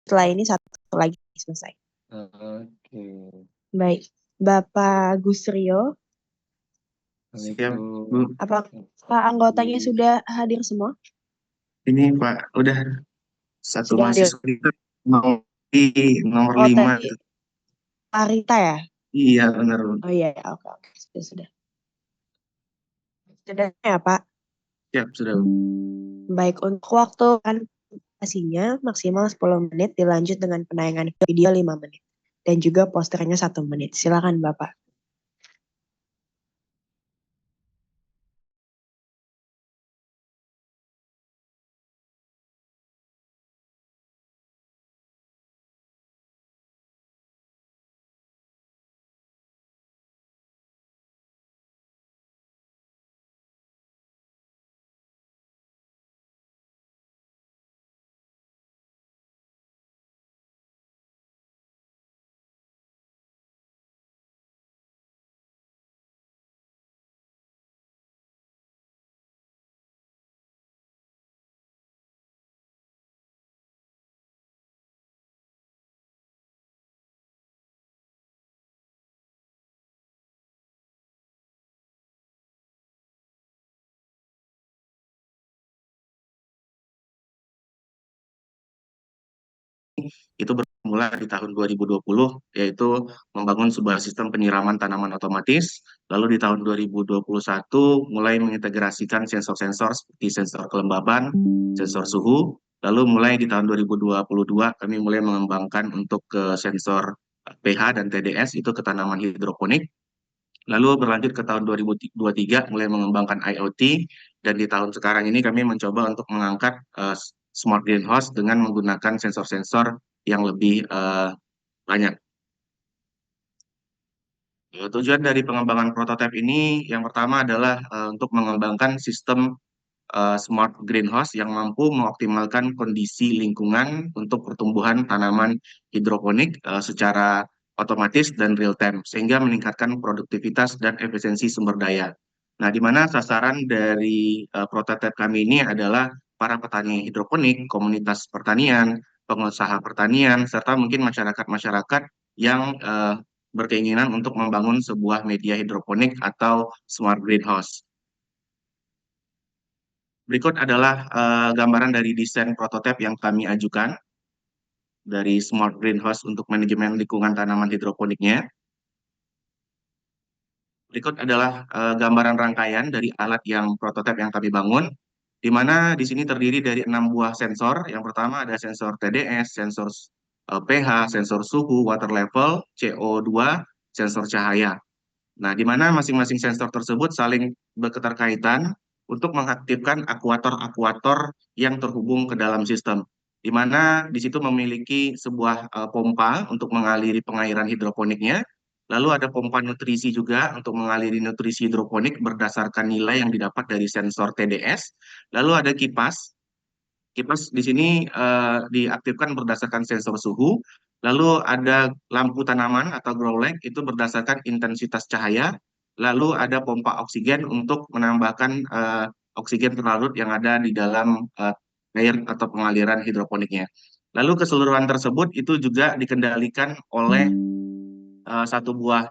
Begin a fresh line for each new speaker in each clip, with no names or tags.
setelah ini satu lagi selesai.
Oke.
Baik, Bapak Gusrio,
Siap, Bu.
apakah anggotanya sudah hadir semua?
Ini Pak, udah satu
Sudah hadir.
mahasiswa kita nomor
Oh,
5.
tadi Arita ya?
Iya, benar, Bu.
Oh iya, oke, sudah. Sudah ya, Pak?
Siap, sudah, Bu.
Baik, untuk waktu kan presentasinya maksimal 10 menit, dilanjut dengan penayangan video 5 menit. Dan juga posternya 1 menit. Silakan Bapak.
Itu bermula di tahun 2020, yaitu membangun sebuah sistem penyiraman tanaman otomatis. Lalu di tahun 2021 mulai mengintegrasikan sensor-sensor seperti sensor kelembaban, sensor suhu. Lalu mulai di tahun 2022 kami mulai mengembangkan untuk ke sensor pH dan TDS itu ke tanaman hidroponik. Lalu berlanjut ke tahun 2023 mulai mengembangkan IoT, dan di tahun sekarang ini kami mencoba untuk mengangkat smart greenhouse dengan menggunakan sensor-sensor yang lebih banyak. Tujuan dari pengembangan prototipe ini yang pertama adalah untuk mengembangkan sistem smart greenhouse yang mampu mengoptimalkan kondisi lingkungan untuk pertumbuhan tanaman hidroponik secara otomatis dan real time, sehingga meningkatkan produktivitas dan efisiensi sumber daya. Nah, di mana sasaran dari prototipe kami ini adalah para petani hidroponik, komunitas pertanian, pengusaha pertanian, serta mungkin masyarakat-masyarakat yang berkeinginan untuk membangun sebuah media hidroponik atau smart greenhouse. Berikut adalah gambaran dari desain prototipe yang kami ajukan dari Smart Greenhouse untuk manajemen lingkungan tanaman hidroponiknya. Berikut adalah gambaran rangkaian dari alat yang prototipe yang kami bangun, di mana di sini terdiri dari 6 buah sensor. Yang pertama ada sensor TDS, sensor pH, sensor suhu, water level, CO2, sensor cahaya. Nah, di mana masing-masing sensor tersebut saling berketerkaitan untuk mengaktifkan akuator-akuator yang terhubung ke dalam sistem, di mana di situ memiliki sebuah pompa untuk mengaliri pengairan hidroponiknya, lalu ada pompa nutrisi juga untuk mengaliri nutrisi hidroponik berdasarkan nilai yang didapat dari sensor TDS, lalu ada kipas. Kipas di sini diaktifkan berdasarkan sensor suhu, lalu ada lampu tanaman atau grow light itu berdasarkan intensitas cahaya, lalu ada pompa oksigen untuk menambahkan oksigen terlarut yang ada di dalam air atau pengaliran hidroponiknya. Lalu keseluruhan tersebut itu juga dikendalikan oleh satu buah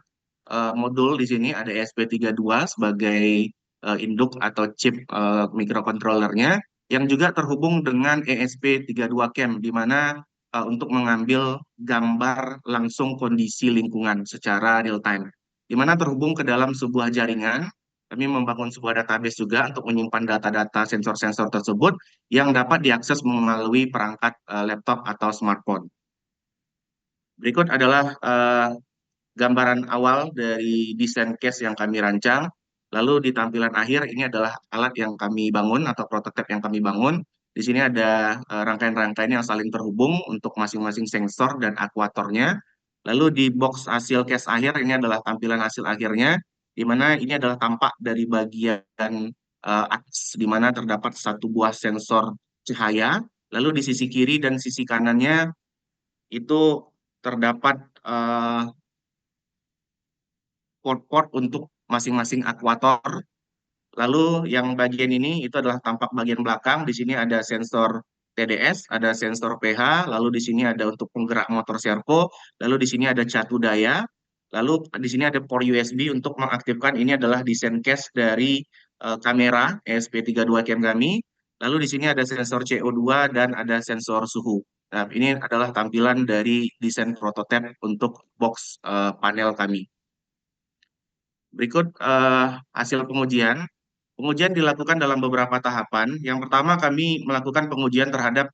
modul. Di sini ada ESP32 sebagai induk atau chip microcontrollernya, yang juga terhubung dengan ESP32 Cam, di mana untuk mengambil gambar langsung kondisi lingkungan secara real time, di mana terhubung ke dalam sebuah jaringan. Kami membangun sebuah database juga untuk menyimpan data-data sensor-sensor tersebut yang dapat diakses melalui perangkat laptop atau smartphone. Berikut adalah gambaran awal dari desain case yang kami rancang. Lalu di tampilan akhir ini adalah alat yang kami bangun atau prototipe yang kami bangun. Di sini ada rangkaian-rangkaian yang saling terhubung untuk masing-masing sensor dan akuatornya. Lalu di box hasil case akhir ini adalah tampilan hasil akhirnya, di mana ini adalah tampak dari bagian atas, di mana terdapat satu buah sensor cahaya. Lalu di sisi kiri dan sisi kanannya itu terdapat port-port untuk masing-masing akuator. Lalu yang bagian ini itu adalah tampak bagian belakang. Di sini ada sensor TDS, ada sensor pH, lalu di sini ada untuk penggerak motor servo, lalu di sini ada catu daya, lalu di sini ada port USB untuk mengaktifkan. Ini adalah desain case dari kamera ESP32 cam kami. Lalu di sini ada sensor CO2 dan ada sensor suhu. Nah, ini adalah tampilan dari desain prototipe untuk box panel kami. Berikut hasil pengujian. Pengujian dilakukan dalam beberapa tahapan. Yang pertama, kami melakukan pengujian terhadap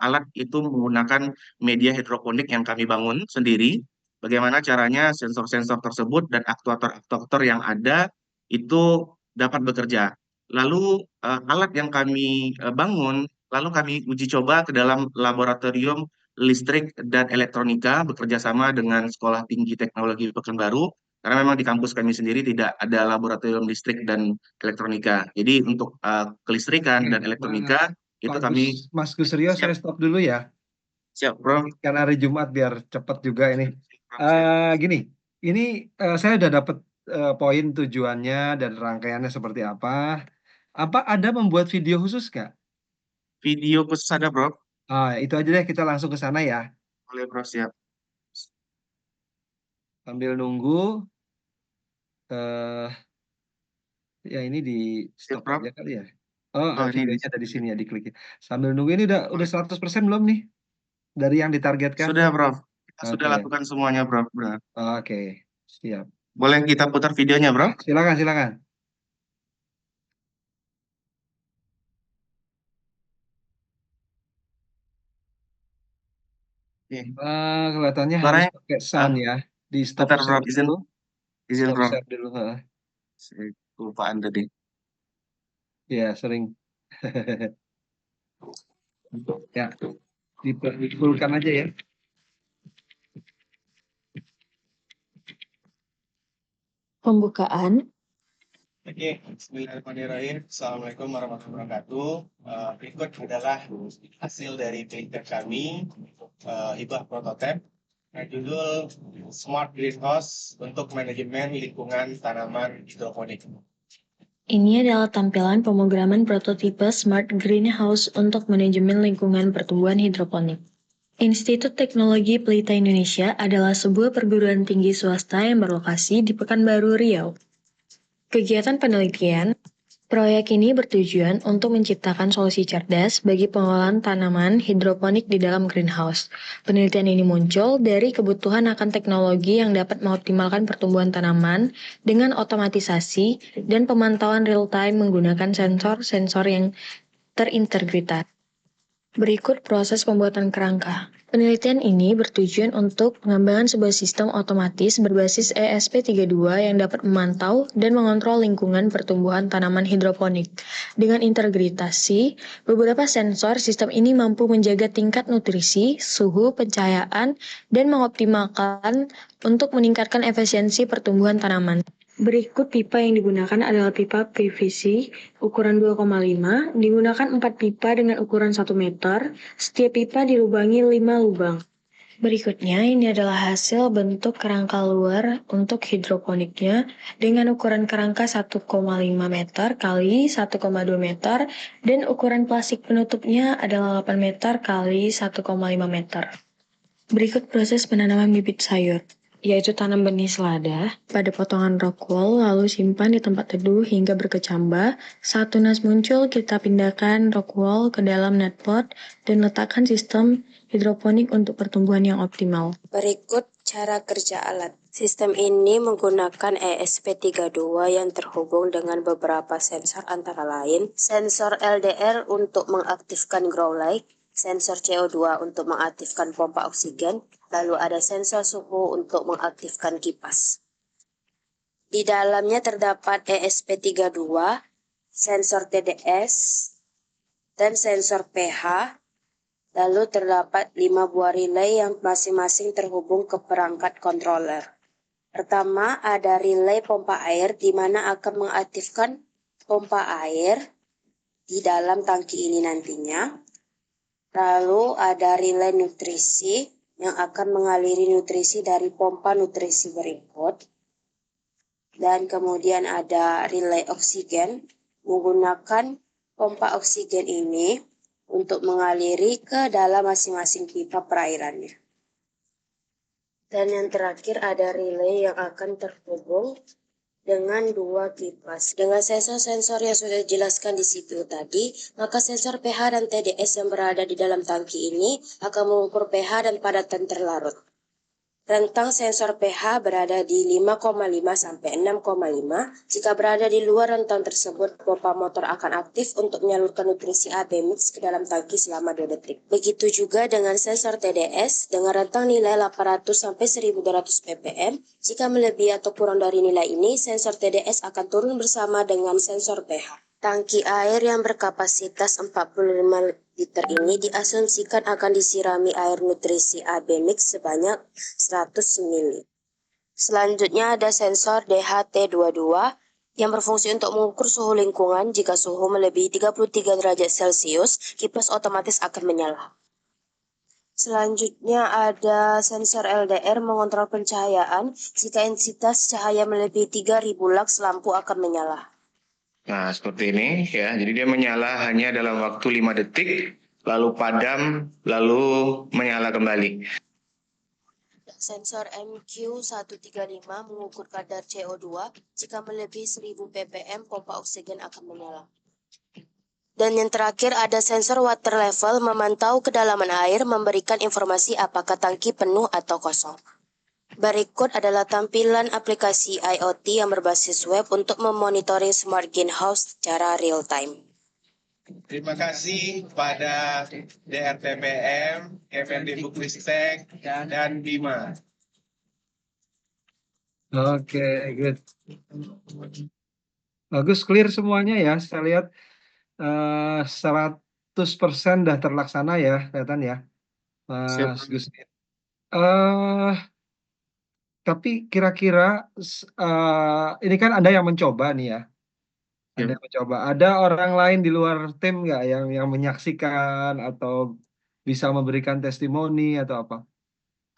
alat itu menggunakan media hidroponik yang kami bangun sendiri. Bagaimana caranya sensor-sensor tersebut dan aktuator-aktuator yang ada itu dapat bekerja. Lalu alat yang kami bangun, lalu kami uji coba ke dalam laboratorium listrik dan elektronika bekerja sama dengan Sekolah Tinggi Teknologi Pekanbaru karena memang di kampus kami sendiri tidak ada laboratorium listrik dan elektronika. Jadi untuk kelistrikan dan elektronika itu kami
Mas Gusrio,
siap,
saya stop dulu ya.
siap, Bro.
Karena hari Jumat biar cepat juga ini.
Siap.
Gini, ini saya udah dapat poin tujuannya dan rangkaiannya seperti apa. Apa ada membuat video khusus nggak?
Video khusus ada, Bro.
Itu aja deh, kita langsung ke sana ya.
Boleh, Bro, siap.
Sambil nunggu, eh ya ini di
Siap,
stop
Bro.
aja kali ya.
Oh, ini
Videonya ada di sini ya, diklik. Sambil nunggu ini udah 100% belum nih dari yang ditargetkan?
sudah, Bro. Kita sudah
Oke.
lakukan semuanya, Bro.
Oke, siap.
Boleh kita putar videonya, Bro?
Silakan.
Oke.
Kelihatannya harus
Suaranya,
pakai sound ya. Di stop
bentar, Bro.
share dulu.
Izin,
Stop
Bro.
share dulu.
Saya kelupaan tadi.
Ya, sering. Ya, dipulkan aja ya.
Pembukaan.
Oke, bismillahirrahmanirrahim. Assalamualaikum warahmatullahi wabarakatuh. Berikut adalah hasil dari penelitian kami, hibah prototipe, judul Smart Greenhouse untuk manajemen lingkungan tanaman hidroponik.
Ini adalah tampilan pemrograman prototipe Smart Greenhouse untuk manajemen lingkungan pertumbuhan hidroponik. Institut Teknologi Pelita Indonesia adalah sebuah perguruan tinggi swasta yang berlokasi di Pekanbaru, Riau. Kegiatan penelitian, proyek ini bertujuan untuk menciptakan solusi cerdas bagi pengolahan tanaman hidroponik di dalam greenhouse. Penelitian ini muncul dari kebutuhan akan teknologi yang dapat mengoptimalkan pertumbuhan tanaman dengan otomatisasi dan pemantauan real-time menggunakan sensor-sensor yang terintegritas. Berikut proses pembuatan kerangka. Penelitian ini bertujuan untuk pengembangan sebuah sistem otomatis berbasis ESP32 yang dapat memantau dan mengontrol lingkungan pertumbuhan tanaman hidroponik. Dengan integrasi, beberapa sensor sistem ini mampu menjaga tingkat nutrisi, suhu, pencahayaan, dan mengoptimalkan untuk meningkatkan efisiensi pertumbuhan tanaman. Berikut pipa yang digunakan adalah pipa PVC ukuran 2,5, digunakan 4 pipa dengan ukuran 1 meter, setiap pipa dilubangi 5 lubang. Berikutnya, ini adalah hasil bentuk kerangka luar untuk hidroponiknya dengan ukuran kerangka 1,5 meter kali 1,2 meter dan ukuran plastik penutupnya adalah 8 meter kali 1,5 meter. Berikut proses penanaman bibit sayur, yaitu tanam benih selada pada potongan rock wool lalu simpan di tempat teduh hingga berkecambah. Saat tunas muncul, kita pindahkan rock wool ke dalam net pot dan letakkan sistem hidroponik untuk pertumbuhan yang optimal.
Berikut cara kerja alat. Sistem ini menggunakan ESP32 yang terhubung dengan beberapa sensor antara lain sensor LDR untuk mengaktifkan grow light, sensor CO2 untuk mengaktifkan pompa oksigen, lalu ada sensor suhu untuk mengaktifkan kipas. Di dalamnya terdapat ESP32, sensor TDS, dan sensor pH. Lalu terdapat 5 buah relay yang masing-masing terhubung ke perangkat controller. Pertama ada relay pompa air di mana akan mengaktifkan pompa air di dalam tangki ini nantinya. Lalu ada relay nutrisi yang akan mengaliri nutrisi dari pompa nutrisi berikut. Dan kemudian ada relay oksigen menggunakan pompa oksigen ini untuk mengaliri ke dalam masing-masing pipa perairannya. Dan yang terakhir ada relay yang akan terhubung dengan dua kipas. Dengan sensor-sensor yang sudah dijelaskan di situ tadi, maka sensor pH dan TDS yang berada di dalam tangki ini akan mengukur pH dan padatan terlarut. Rentang sensor pH berada di 5,5 sampai 6,5. Jika berada di luar rentang tersebut, pompa motor akan aktif untuk menyalurkan nutrisi AB mix ke dalam tangki selama 2 detik. Begitu juga dengan sensor TDS dengan rentang nilai 800 sampai 1200 ppm. Jika melebihi atau kurang dari nilai ini, sensor TDS akan turun bersama dengan sensor pH. Tangki air yang berkapasitas 45 liter ini diasumsikan akan disirami air nutrisi AB mix sebanyak 100 ml. Selanjutnya ada sensor DHT22 yang berfungsi untuk mengukur suhu lingkungan. Jika suhu melebihi 33 derajat Celcius, kipas otomatis akan menyala. Selanjutnya ada sensor LDR mengontrol pencahayaan. Jika intensitas cahaya melebihi 3000 lux, lampu akan menyala.
Nah, seperti ini ya. Jadi dia menyala hanya dalam waktu 5 detik, lalu padam, lalu menyala kembali.
Sensor MQ135 mengukur kadar CO2. Jika melebihi 1000 ppm, pompa oksigen akan menyala. Dan yang terakhir ada sensor water level memantau kedalaman air, memberikan informasi apakah tangki penuh atau kosong. Berikut adalah tampilan aplikasi IoT yang berbasis web untuk memonitoring smart greenhouse secara real time.
Terima kasih kepada DRTPM, Kemendikbudristek, dan Bima.
Oke, good. Bagus, clear semuanya ya. Saya lihat 100% dah terlaksana ya, kelihatan ya, Mas Gus. Tapi kira-kira ini kan Anda yang mencoba nih ya. Anda yang mencoba. Ada orang lain di luar tim nggak yang menyaksikan atau bisa memberikan testimoni atau apa?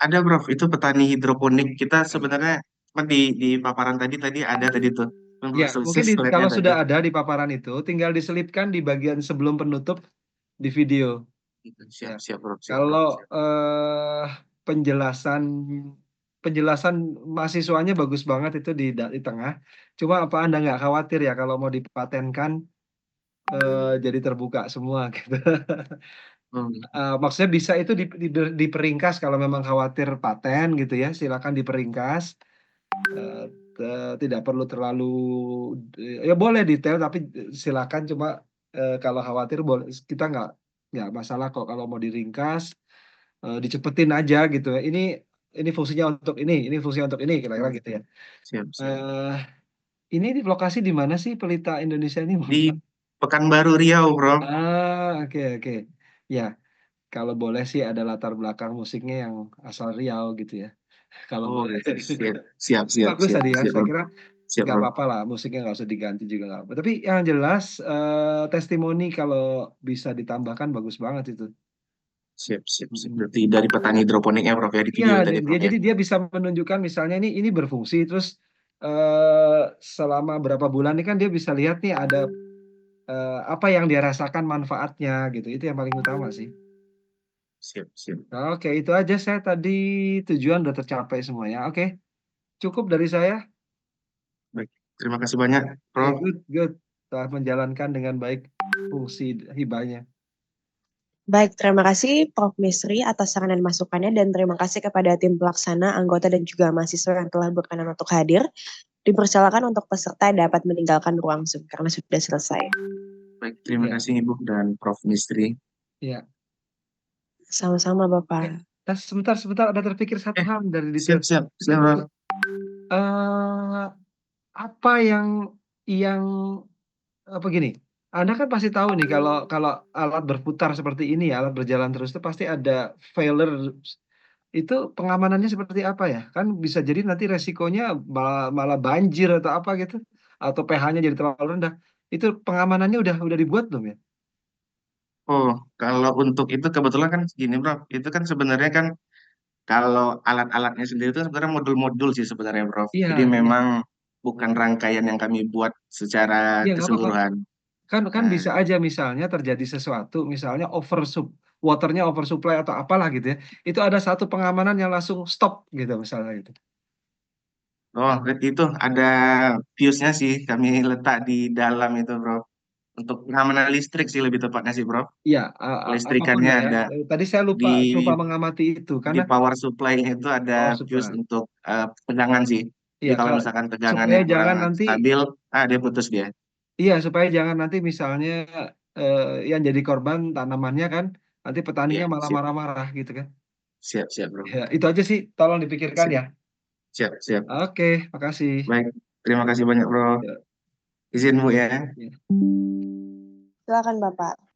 Ada, Prof. Itu petani hidroponik kita sebenarnya di paparan tadi ada tadi tuh.
Ya, mungkin
Slide-nya
kalau
tadi.
sudah ada di paparan itu, tinggal diselipkan di bagian sebelum penutup di video.
Siap, Prof. Siap,
Kalau
Prof.
penjelasan mahasiswanya bagus banget itu di tengah. Cuma apa Anda nggak khawatir ya kalau mau dipatenkan jadi terbuka semua gitu. Maksudnya bisa itu diperingkas kalau memang khawatir paten gitu ya, silakan diperingkas. Tidak perlu terlalu ya boleh detail tapi silakan, cuma kalau khawatir boleh, kita nggak masalah kok kalau mau diringkas, dicepetin aja gitu ya. Ini fungsinya untuk ini fungsinya untuk ini, kira-kira gitu ya.
Siap.
Ini di lokasi di mana sih Pelita Indonesia ini?
Di Pekanbaru Riau, Bro.
Oke. Ya, kalau boleh sih ada latar belakang musiknya yang asal Riau gitu ya. Kalau boleh.
Siap.
Bagus tadi ya, saya kira
Siap,
nggak
Bro.
apa-apa lah, musiknya nggak usah diganti juga nggak apa. Tapi yang jelas testimoni kalau bisa ditambahkan bagus banget itu.
Siap. Berarti dari petani hidroponiknya, Prof, ya, di
Iya,
video tadi, Prof, ya.
jadi dia bisa menunjukkan misalnya ini berfungsi, terus selama berapa bulan ini kan dia bisa lihat nih ada apa yang dia rasakan manfaatnya gitu. Itu yang paling utama sih.
Siap.
Oke, itu aja saya tadi, tujuan udah tercapai semuanya. Oke, cukup dari saya.
Baik, terima kasih banyak, Prof.
Good. Telah menjalankan dengan baik fungsi hibahnya.
Baik, terima kasih Prof. Misri atas saran dan masukannya, dan terima kasih kepada tim pelaksana, anggota, dan juga mahasiswa yang telah berkenan untuk hadir. Dipersilakan untuk peserta dapat meninggalkan ruang Zoom karena sudah selesai.
Baik, terima kasih Ibu dan Prof. Misri.
Iya.
Sama-sama Bapak.
Sebentar, ada terpikir satu hal dari detail.
Siap, Prof.
Apa yang apa gini? Anda kan pasti tahu nih kalau alat berputar seperti ini ya, alat berjalan terus itu pasti ada failure. Itu pengamanannya seperti apa ya? Kan bisa jadi nanti resikonya malah banjir atau apa gitu, atau pH-nya jadi terlalu rendah. Itu pengamanannya udah dibuat belum ya?
Oh, kalau untuk itu kebetulan kan gini, Prof. Itu kan sebenarnya kan kalau alat-alatnya sendiri itu sebenarnya modul-modul sih sebenarnya, Prof.
Iya.
Jadi memang bukan rangkaian yang kami buat secara
Iya, nggak apa-apa.
keseluruhan.
Kan
Nah,
bisa aja misalnya terjadi sesuatu, misalnya waternya oversupply atau apalah gitu ya. Itu ada satu pengamanan yang langsung stop gitu misalnya gitu.
oh, itu ada fuse-nya sih kami letak di dalam itu, Bro. Untuk pengamanan listrik sih lebih tepatnya sih, Bro.
Iya, apapun
Listrikannya
lah ya.
ada
Tadi saya
di
lupa mengamati itu
di
karena
power supply-nya itu ada
power
fuse
supply.
untuk tegangan sih. Jadi
Iya,
kalau
kalau
misalkan tegangannya
supaya
kurang
jangan nanti
stabil, dia putus dia.
iya supaya jangan nanti misalnya yang jadi korban tanamannya kan nanti petaninya
Iya,
malah
siap,
marah-marah gitu kan.
siap, siap, Bro.
Ya, itu aja sih tolong dipikirkan
Siap,
ya.
siap, siap.
Oke, makasih.
Baik, terima kasih banyak, Bro.
Ya,
Izin, Bu, ya.
ya.
Silakan Bapak.